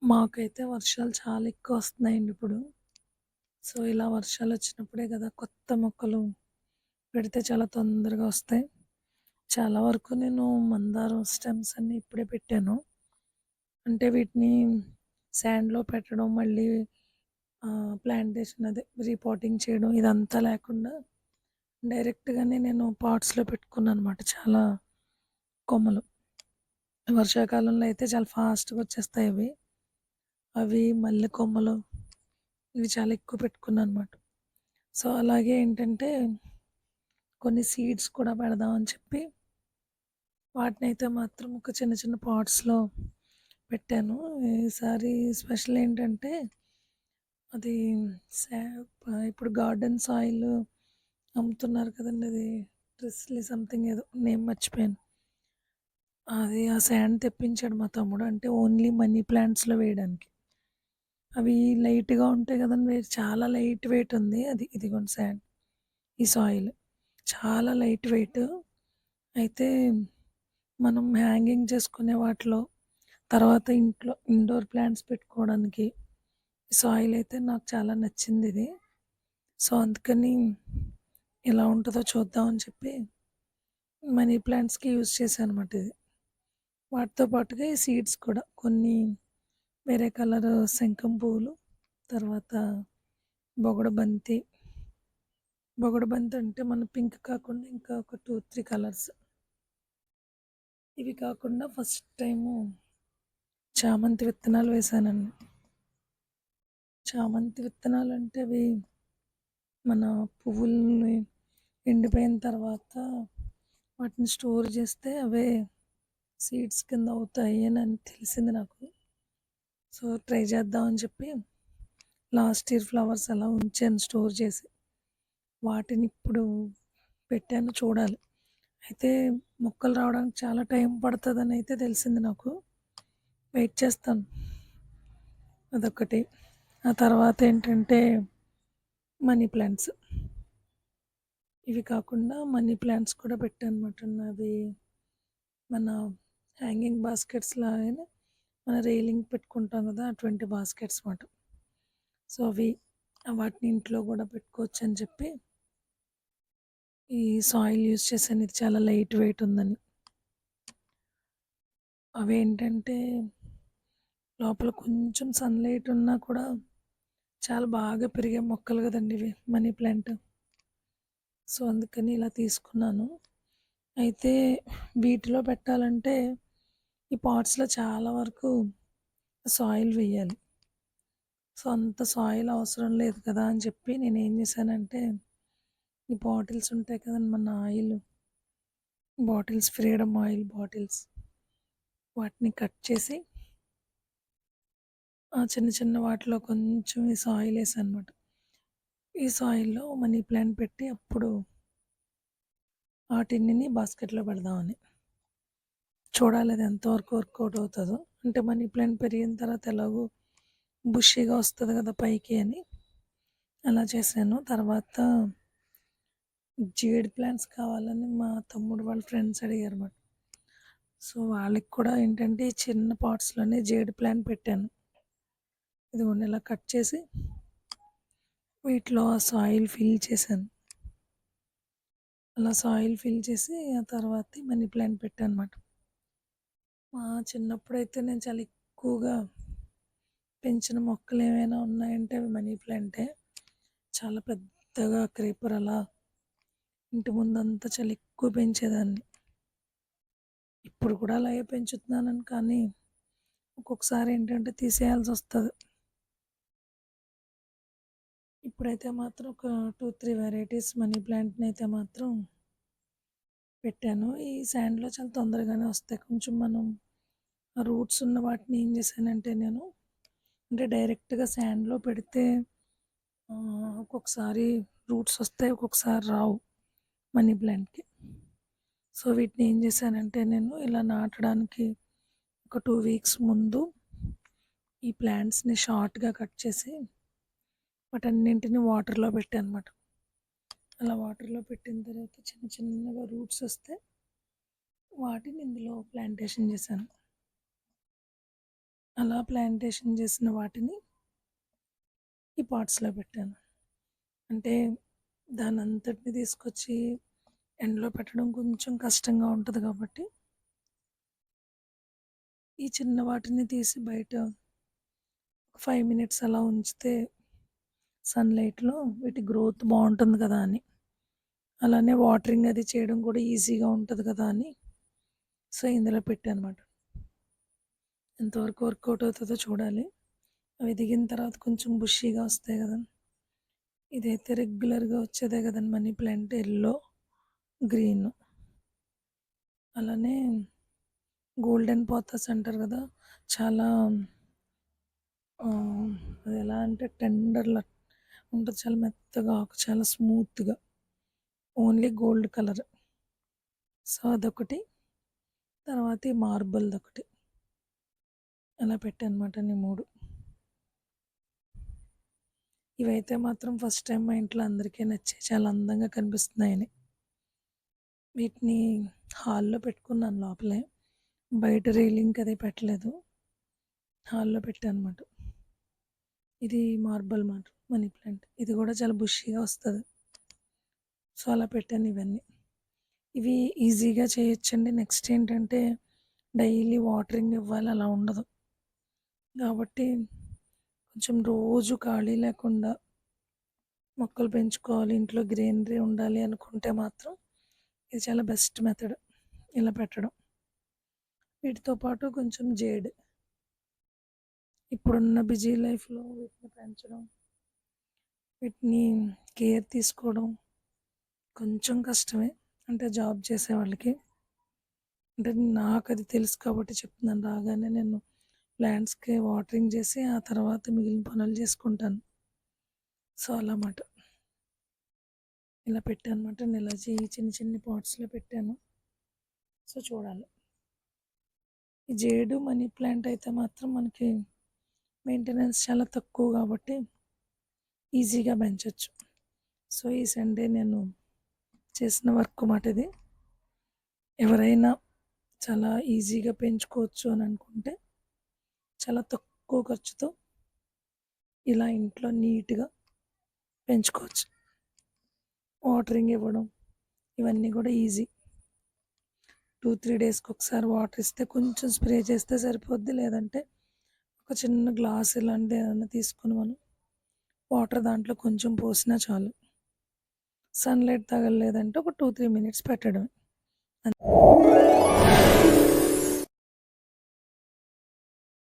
మాకైతే వర్షాలు చాలా ఎక్కువ వస్తున్నాయండి ఇప్పుడు. సో, ఇలా వర్షాలొచ్చినప్పుడే గదా కొత్త మొక్కలు పెడితే చాలా తొందరగా వస్తాయి. చాలా వరకు నేను మందారం స్టెమ్స్ అన్నీ ఇప్పుడే పెట్టాను. అంటే వీటిని శాండ్‌లో పెట్టడం, మళ్ళీ ప్లాంటేషన్ అదే రీపాటింగ్ చేయడం ఇదంతా లేకుండా డైరెక్ట్‌గానే నేను పాట్స్‌లో పెట్టుకున్నాననమాట చాలా కొమ్మలు. వర్షాకాలంలో అయితే చాలా ఫాస్ట్‌గా వచ్చేస్తాయవి. అవి మల్లె కొమ్మలు ఇవి చాలా ఎక్కువ పెట్టుకున్నాననమాట. సో, అలాగే ఏంటంటే కొన్ని సీడ్స్ కూడా పెడదాం అని చెప్పి వాటినైతే మాత్రం ఒక చిన్న చిన్న పాట్స్‌లో పెట్టాను. ఈసారి స్పెషల్ ఏంటంటే అది సా ఇప్పుడు గార్డెన్ సాయిల్ అమ్ముతున్నారు కదండీ! అది ట్రిస్లీ సంథింగ్ ఏదో నేమ్ మర్చిపోయాను. అది ఆ శాండ్ తెప్పించాడు మా తమ్ముడు. అంటే ఓన్లీ మనీ ప్లాంట్స్‌లో వేయడానికి. అవి లైట్‌గా ఉంటాయి కదండీ! చాలా లైట్ వెయిట్ ఉంది. అది ఇదిగోండి శాండ్. ఈ సాయిల్ చాలా లైట్ వెయిట్. అయితే మనం హ్యాంగింగ్ చేసుకునే వాటిలో, తర్వాత ఇంట్లో ఇండోర్ ప్లాంట్స్ పెట్టుకోవడానికి సాయిల్ అయితే నాకు చాలా నచ్చిందిది. సో, అందుకని ఎలా ఉంటదో చూద్దాం అని చెప్పి మనీ ప్లాంట్స్‌కి యూజ్ చేశానన్నమాట ఇది. వాటితో పాటుగా ఈ సీడ్స్ కూడా కొన్ని వేరే కలర్ శంఖం పువ్వులు, తర్వాత బొగడబంతి. బొగడబంతి అంటే మన పింక్ కాకుండా ఇంకా ఒక 2, 3 కలర్స్. ఇవి కాకుండా ఫస్ట్ టైము చామంతి విత్తనాలు వేశానండి. చామంతి విత్తనాలంటే అవి మన పువ్వుల్ని ఎండిపోయిన తర్వాత వాటిని స్టోర్ చేస్తే అవే సీడ్స్ కింద అవుతాయి అని తెలిసింది నాకు. సో, ట్రై చేద్దాం అని చెప్పి లాస్ట్ ఇయర్ ఫ్లవర్స్ అలా ఉంచాను స్టోర్ చేసి. వాటిని ఇప్పుడు పెట్టాను చూడాలి. అయితే మొక్కలు రావడానికి చాలా టైం పడతదని అయితే తెలిసింది నాకు. వెయిట్ చేస్తాను. అదొకటి. ఆ తర్వాత ఏంటంటే మనీ ప్లాంట్స్. ఇవి కాకుండా మనీ ప్లాంట్స్ కూడా పెట్టానన్నమాట. నాది మన హ్యాంగింగ్ బాస్కెట్స్ లాగానే మన రైలింగ్ పెట్టుకుంటాం కదా! అటువంటి బాస్కెట్స్ మాట. సో, వాటిని ఇంట్లో కూడా పెట్టుకోవచ్చు అని చెప్పి ఈ సాయిల్ యూజ్ చేశాను. ఇది చాలా లైట్ వెయిట్ ఉందని. అవేంటంటే లోపల కొంచెం సన్‌లైట్ ఉన్నా కూడా చాలా బాగా పెరిగే మొక్కలు కదండీ ఇవి మనీ ప్లాంట్. సో, అందుకని ఇలా తీసుకున్నాను. అయితే వీటిలో పెట్టాలంటే ఈ పాట్స్‌లో చాలా వరకు సాయిల్ వేయాలి. సో, అంత సాయిల్ అవసరం లేదు కదా అని చెప్పి నేనేం చేశానంటే ఈ బాటిల్స్ ఉంటాయి కదండీ మన oil bottles, freedom oil bottles వాటిని కట్ చేసి ఆ చిన్న చిన్న వాటిలో కొంచెం ఈ సాయిల్ ఏసానమాట. ఈ సాయిల్‌లో మనీ ప్లాంట్ పెట్టి అప్పుడు ఆ టిన్నుని బాస్కెట్‌లో పెడదామని. చూడాలి అది ఎంతవరకు వర్కౌట్ అవుతదో. అంటే మనీ ప్లాంట్ పెరిగిన తర్వాత ఎలాగో బుషీగా వస్తది కదా పైకి అని అలా చేశాను. తర్వాత జేడ్ ప్లాంట్స్ కావాలని మా తమ్ముడు వాళ్ళ ఫ్రెండ్స్ అడిగారన్నమాట. సో, వాళ్ళకి కూడా ఏంటంటే ఈ చిన్న పాట్స్‌లోనే జేడ్ ప్లాంట్ పెట్టాను. ఇదిగోండి ఇలా కట్ చేసి వీటిలో ఆ సాయిల్ ఫిల్ చేశాను. అలా సాయిల్ ఫిల్ చేసి ఆ తర్వాత మనీ ప్లాంట్ పెట్టానన్నమాట. మా చిన్నప్పుడైతే నేను చాలా ఎక్కువగా పెంచిన మొక్కలు ఏమైనా ఉన్నాయంటే అవి మనీ ప్లాంటే. చాలా పెద్దగా క్రీపర్ అలా ఇంటి ముందంతా చాలా ఎక్కువ పెంచేదాన్ని. ఇప్పుడు కూడా అలాగే పెంచుతున్నాను కానీ ఒక్కొక్కసారి ఏంటంటే తీసేయాల్సొస్తది. ఇప్పుడైతే మాత్రం ఒక 2, 3 వెరైటీస్ మనీ ప్లాంట్‌నయితే మాత్రం పెట్టాను. ఈ శాండ్‌లో చాలా తొందరగానే వస్తాయి. కొంచెం మనం రూట్స్ ఉన్న వాటిని ఏం చేశానంటే నేను అంటే డైరెక్ట్‌గా శాండ్‌లో పెడితే ఒక్కొక్కసారి రూట్స్ వస్తాయి. ఒక్కొక్కసారి రావు మనీ ప్లాంట్‌కి. సో, వీటిని ఏం చేశానంటే నేను ఇలా నాటడానికి ఒక 2 వీక్స్ ముందు ఈ ప్లాంట్స్‌ని షార్ట్‌గా కట్ చేసి వాటన్నింటిని వాటర్‌లో పెట్టానన్నమాట. అలా వాటర్‌లో పెట్టిన తర్వాత చిన్న చిన్నగా రూట్స్ వస్తే వాటిని ఇందులో ప్లాంటేషన్ చేశాను. అలా ప్లాంటేషన్ చేసిన వాటిని ఈ పాట్స్‌లో పెట్టాను. అంటే దానంతటిని తీసుకొచ్చి ఎండలో పెట్టడం కొంచెం కష్టంగా ఉంటది కాబట్టి, ఈ చిన్న వాటిని తీసి బయట ఒక 5 మినిట్స్ అలా ఉంచితే సన్‌లైట్‌లో వీటి గ్రోత్ బావుంటుంది కదా అని. అలానే వాటరింగ్ అది చేయడం కూడా ఈజీగా ఉంటది కదా అని, సో, ఇందులో పెట్టానమాట. ఎంతవరకు వర్కౌట్ అవుతదో చూడాలి. అవి దిగిన తర్వాత కొంచెం బుషీగా వస్తాయి కదా! ఇదైతే రెగ్యులర్‌గా వచ్చేదే కదండీ మనీ ప్లాంట్ యెల్లో, గ్రీన్. అలానే గోల్డెన్ పోథస్ అంటారు కదా! చాలా అదెలా అంటే టెండర్‌లా ఉంటది. చాలా మెత్తగా ఆకు చాలా స్మూత్‌గా ఓన్లీ గోల్డ్ కలర్. సో, అదొకటి. తర్వాత ఈ మార్బుల్‌దొకటి. అలా పెట్టానమాట నేను 3. ఇవైతే మాత్రం ఫస్ట్ టైమ్ మా ఇంట్లో అందరికీ నచ్చాయి. చాలా అందంగా కనిపిస్తున్నాయని. వీటిని హాల్‌లో పెట్టుకున్నాను లోపలే. బయట రైలింగ్‌కి అది పెట్టలేదు. హాల్‌లో పెట్టానమాట. ఇది మార్బల్ మాట మనీ ప్లాంట్. ఇది కూడా చాలా బుషీగా వస్తది. సో, అలా పెట్టాను ఇవన్నీ. ఇవి ఈజీగా చేయొచ్చండి. నెక్స్ట్ ఏంటంటే డైలీ వాటరింగ్ ఇవ్వాలి అలా ఉండదు. కాబట్టి కొంచెం రోజు ఖాళీ లేకుండా మొక్కలు పెంచుకోవాలి, ఇంట్లో గ్రీనరీ ఉండాలి అనుకుంటే మాత్రం ఇది చాలా బెస్ట్ మెథడ్ ఇలా పెట్టడం. వీటితో పాటు కొంచెం జేడ్. ఇప్పుడున్న బిజీ లైఫ్‌లో వీటిని పెంచడం, వీటిని కేర్ తీసుకోవడం కొంచెం కష్టమే. అంటే జాబ్ చేసేవాళ్ళకి. అంటే నాకది తెలుసు కాబట్టి చెప్తున్నాను. రాగానే నేను ప్లాంట్స్‌కి వాటరింగ్ చేసి, ఆ తర్వాత మిగిలిన పనులు చేసుకుంటాను. సో, అలా మాట. ఇలా పెట్టానమాట. ఇలా చిన్ని చిన్ని పాట్స్‌లో పెట్టాను. సో, చూడాలి. ఈ జేడు, మనీ ప్లాంట్ అయితే మాత్రం మనకి మెయింటెనెన్స్ చాలా తక్కువ కాబట్టి ఈజీగా పెంచొచ్చు. సో, ఈ సండే నేను చేసిన వర్క్ మాట ఇది. ఎవరైనా చాలా ఈజీగా పెంచుకోవచ్చు అని అనుకుంటే చాలా తక్కువ ఖర్చుతో ఇలా ఇంట్లో నీట్‌గా పెంచుకోవచ్చు. వాటరింగ్ ఇవ్వడం ఇవన్నీ కూడా ఈజీ. 2, 3 డేస్‌కి ఒకసారి వాటర్ ఇస్తే కొంచెం స్ప్రే చేస్తే సరిపోద్ది. లేదంటే ఒక చిన్న గ్లాస్ ఇలాంటిది ఏదైనా తీసుకొని మనం వాటర్ దాంట్లో కొంచెం పోసినా చాలు. సన్‌లైట్ తగలలేదంటే ఒక 2, 3 మినిట్స్ పెట్టడమే.